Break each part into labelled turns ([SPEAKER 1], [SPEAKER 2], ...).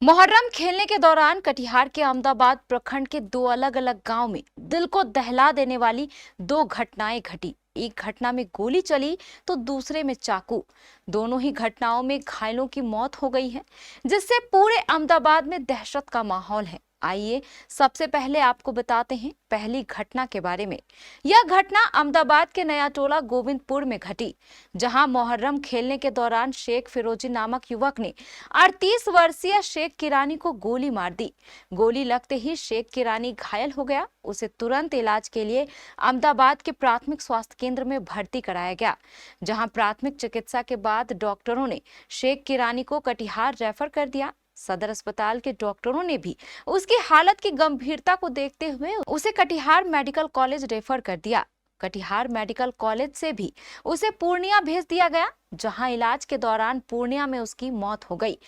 [SPEAKER 1] मुहर्रम खेलने के दौरान कटिहार के अहमदाबाद प्रखंड के दो अलग अलग गांव में दिल को दहला देने वाली दो घटनाएं घटी। एक घटना में गोली चली तो दूसरे में चाकू। दोनों ही घटनाओं में घायलों की मौत हो गई है, जिससे पूरे अहमदाबाद में दहशत का माहौल है। आइए सबसे पहले आपको बताते हैं पहली घटना के बारे में। यह घटना अहमदाबाद के नया टोला गोविंदपुर में घटी, जहां मुहर्रम खेलने के दौरान शेख फिरोजी नामक युवक ने 38 वर्षीय शेख किरानी को गोली मार दी। गोली लगते ही शेख किरानी घायल हो गया। उसे तुरंत इलाज के लिए अहमदाबाद के प्राथमिक स्वास्थ्य केंद्र में भर्ती कराया गया, जहां प्राथमिक चिकित्सा के बाद डॉक्टरों ने शेख किरानी को कटिहार रेफर कर दिया। सदर अस्पताल के डॉक्टरों ने भी उसकी हालत की गंभीरता को देखते हुए उसे कटिहार मेडिकल कॉलेज रेफर कर दिया। कटिहार मेडिकल कॉलेज से भी उसे पूर्णिया भेज दिया गया, जहां इलाज के दौरान पूर्णिया में उसकी मौत हो गई।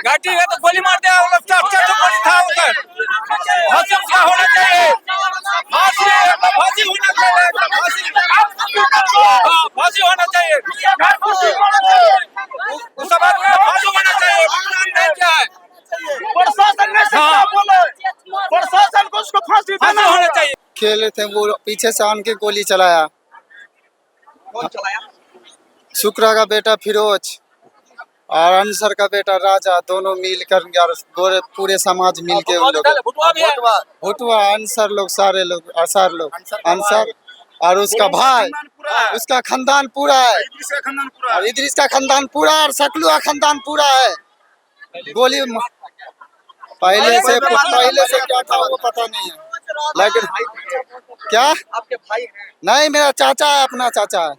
[SPEAKER 2] घाटी है तो गोली मार दिया। जो गोली था उधर फांसी उसका होना चाहिए। फांसी होना चाहिए। फांसी होना चाहिए। उस बाद में फांसी होना चाहिए। नहीं क्या है,
[SPEAKER 3] प्रशासन ने प्रशासन को उसको फांसी
[SPEAKER 2] होना चाहिए।
[SPEAKER 4] खेले थे, वो पीछे से आन के गोली चलाया।
[SPEAKER 3] कौन चलाया?
[SPEAKER 4] शुक्रा का बेटा फिरोज और अंसर का बेटा राजा, दोनों मिलकर यार पूरे समाज मिल के उन लोग भुटवा अंसर लोग, सारे लोग, असार लोग, अंसर और उसका भाई, उसका खानदान पूरा है, और इदरीस का खानदान पूरा और सकलू का खानदान पूरा है। गोली पहले से क्या था वो पता नहीं है, लेकिन क्या
[SPEAKER 3] आपके भाई हैं?
[SPEAKER 4] नहीं, मेरा चाचा है, अपना चाचा है।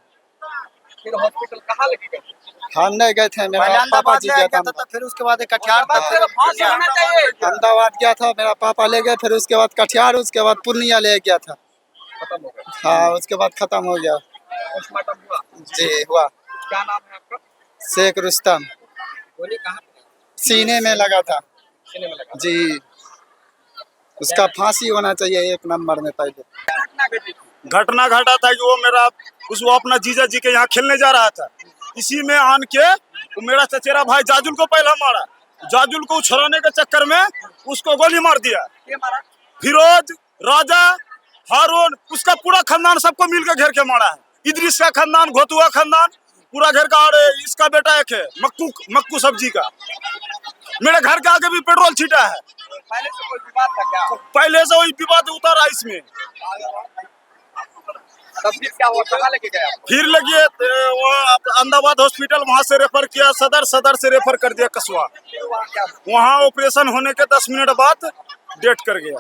[SPEAKER 3] फिर हॉस्पिटल कहाँ लेके गए?
[SPEAKER 4] हम नहीं गए थे, मेरा पापा जी गया था।
[SPEAKER 3] फिर उसके बाद कटिहार
[SPEAKER 2] फांसी होना चाहिए।
[SPEAKER 4] अहमदाबाद गया था, मेरा पापा ले गए, फिर उसके बाद कटिहार, उसके बाद पूर्णिया ले गया था।
[SPEAKER 3] खत्म हो गया।
[SPEAKER 4] हाँ, उसके बाद खत्म हो गया।
[SPEAKER 3] पोस्टमार्टम हुआ?
[SPEAKER 4] जी हुआ।
[SPEAKER 3] क्या नाम है आपका?
[SPEAKER 4] शेख रुस्तम।
[SPEAKER 3] गोली कहाँ
[SPEAKER 4] सीने में लगा था
[SPEAKER 3] सीने में लगा?
[SPEAKER 4] जी। उसका फांसी होना चाहिए एक नंबर में। पहले
[SPEAKER 3] घटना घटी थी।
[SPEAKER 5] घटना घटा था कि वो अपना जीजा जी के यहाँ खेलने जा रहा था। इसी में आन के वो मेरा चचेरा भाई जाजुल को पहला मारा। जाजुल को छुड़ाने के चक्कर में उसको गोली मार दिया।
[SPEAKER 3] ये मारा?
[SPEAKER 5] फिरोज, राजा, हारून, उसका पूरा खानदान सबको मिलकर घेर के मारा है। इदरीस का खानदान, घोतुआ खानदान पूरा घेर का। और इसका बेटा एक है मक्कू सब्जी का। मेरे घर के आगे भी पेट्रोल छीटा है।
[SPEAKER 3] पहले से कोई विवाद था क्या?
[SPEAKER 5] पहले से वही विवाद उतारा इसमें।
[SPEAKER 3] तब फिर क्या हुआ? कहाँ लेके गया?
[SPEAKER 5] फिर लगी वो अहमदाबाद हॉस्पिटल, वहां से रेफर किया सदर से रेफर कर दिया कसवा।
[SPEAKER 3] फिर वहाँ क्या हुआ?
[SPEAKER 5] वहाँ ऑपरेशन होने के 10 मिनट बाद डेथ कर गया।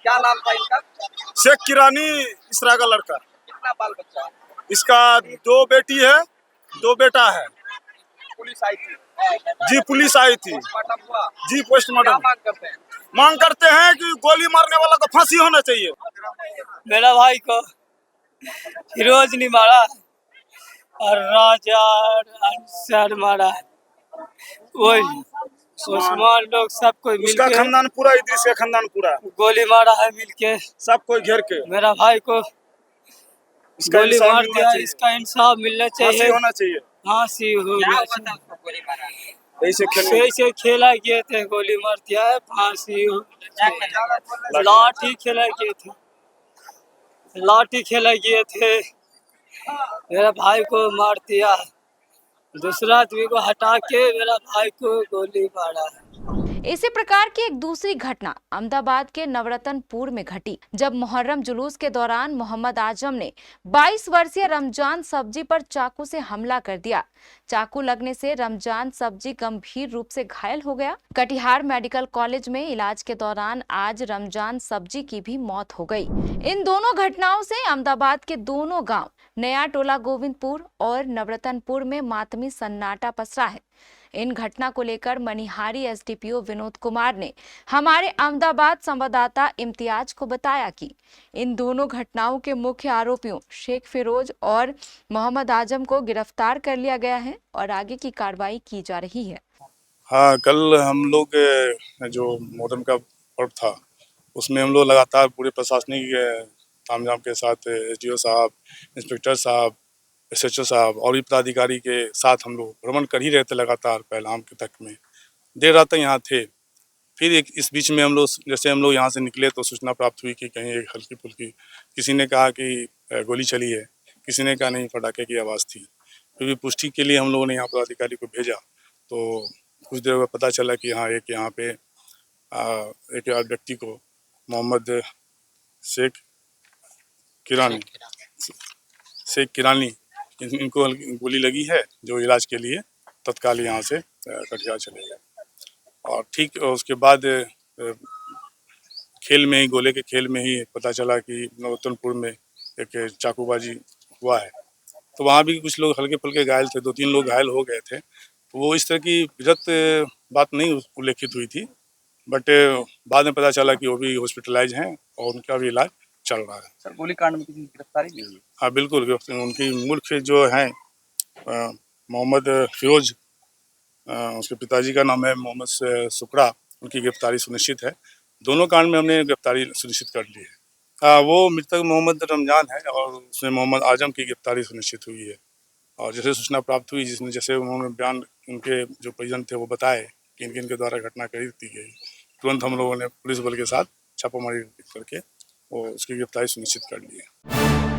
[SPEAKER 3] क्या नाम था इनका?
[SPEAKER 5] शेख किरानी इसरा का लड़का।
[SPEAKER 3] कितना बाल बच्चा है?
[SPEAKER 5] इसका 2 बेटी है, 2 बेटा है।
[SPEAKER 3] पुलिस आई थी?
[SPEAKER 5] जी, पुलिस आई थी।
[SPEAKER 3] पोस्टमार्टम हुआ?
[SPEAKER 5] जी,
[SPEAKER 3] क्या
[SPEAKER 5] पोस्टमार्टम।
[SPEAKER 3] मांग करते हैं?
[SPEAKER 5] मांग करते हैं कि गोली मारने वाला को फांसी होना चाहिए।
[SPEAKER 6] मेरा भाई को फिरोज ने मारा और राजा अंसर मारा। वही उस्मान लोग सब कोई
[SPEAKER 5] उसका
[SPEAKER 6] मिलके
[SPEAKER 5] खानदान पूरा, इदरीस का खानदान पूरा,
[SPEAKER 6] गोली मारा है मिलके।
[SPEAKER 5] सब कोई घेर के
[SPEAKER 6] मेरा भाई को
[SPEAKER 5] इसका
[SPEAKER 6] गोली
[SPEAKER 5] इंसाफ
[SPEAKER 6] मार
[SPEAKER 5] मिलना
[SPEAKER 6] दिया।
[SPEAKER 5] चाहिए।
[SPEAKER 6] इसका इंसाफ मिलना
[SPEAKER 5] फांसी
[SPEAKER 6] चाहिए।
[SPEAKER 5] होना चाहिए।
[SPEAKER 6] फांसी होना चाहिए।
[SPEAKER 5] ऐसे खेलने
[SPEAKER 6] ऐसे खेला गए थे, गोली मार दिया है, फांसी होना चाहिए। लाठी खेला गए थे, लाठी खेला गए थे। मेरा भाई को मार दिया, दूसरा आदमी को हटा के मेरा भाई को गोली मारा है।
[SPEAKER 1] इसी प्रकार की एक दूसरी घटना अहमदाबाद के नवरत्नपुर में घटी, जब मुहर्रम जुलूस के दौरान मोहम्मद आजम ने 22 वर्षीय रमजान सब्जी पर चाकू से हमला कर दिया। चाकू लगने से रमजान सब्जी गंभीर रूप से घायल हो गया। कटिहार मेडिकल कॉलेज में इलाज के दौरान आज रमजान सब्जी की भी मौत हो गई। इन दोनों घटनाओं से अहमदाबाद के दोनों गांव नया टोला गोविंदपुर और नवरतनपुर में मातमी सन्नाटा पसरा है। इन घटना को लेकर मनिहारी एसडीपीओ विनोद कुमार ने हमारे अहमदाबाद संवाददाता इम्तियाज को बताया कि इन दोनों घटनाओं के मुख्य आरोपियों शेख फिरोज और मोहम्मद आजम को गिरफ्तार कर लिया गया है और आगे की कार्रवाई की जा रही है।
[SPEAKER 5] हाँ, कल हम लोग जो मोहर्रम का पर्व था उसमें हम लोग लगातार पूरे प्रशासनिक तामझाम के साथ एसडीओ साहब, इंस्पेक्टर साहब, एसएचओ साहब और भी पदाधिकारी के साथ हम लोग भ्रमण कर ही रहे थे लगातार पहलगाम के तक में। देर रात तक यहाँ थे। फिर एक इस बीच में हम लोग जैसे हम लोग यहाँ से निकले तो सूचना प्राप्त हुई कि कहीं एक हल्की फुल्की, किसी ने कहा कि गोली चली है, किसी ने कहा नहीं पटाखे की आवाज़ थी। फिर भी पुष्टि के लिए हम लोगों ने यहाँ पदाधिकारी को भेजा तो कुछ देर बाद पता चला कि हाँ एक यहाँ पे एक व्यक्ति को मोहम्मद शेख किरानी इनको गोली लगी है, जो इलाज के लिए तत्काल यहाँ से कटिहार चले गए। और ठीक उसके बाद खेल में ही गोले के खेल में ही पता चला कि नवरतनपुर में एक चाकूबाजी हुआ है। तो वहाँ भी कुछ लोग हल्के फुल्के घायल थे, 2-3 लोग घायल हो गए थे। तो वो इस तरह की विगत बात नहीं उल्लेखित हुई थी, बट बाद में पता चला कि वो भी हॉस्पिटलाइज हैं और उनका भी इलाज चल रहा है।
[SPEAKER 3] सर गोली कांड में किसी की गिरफ्तारी नहीं हुई?
[SPEAKER 5] हाँ बिल्कुल, उनकी मुख्य जो हैं मोहम्मद फिरोज, उसके पिताजी का नाम है मोहम्मद सुकड़ा, उनकी गिरफ्तारी सुनिश्चित है। दोनों कांड में हमने गिरफ्तारी सुनिश्चित कर ली है। वो मृतक मोहम्मद रमजान है और उसमें मोहम्मद आजम की गिरफ्तारी सुनिश्चित हुई है। और जैसे सूचना प्राप्त हुई, जिसमें जैसे उन्होंने बयान उनके जो परिजन थे वो बताए कि इनके द्वारा घटना कर दी गई, तुरंत हम लोगों ने पुलिस बल के साथ छापामारी करके वो उसकी गिरफ्तारी सुनिश्चित कर ली है।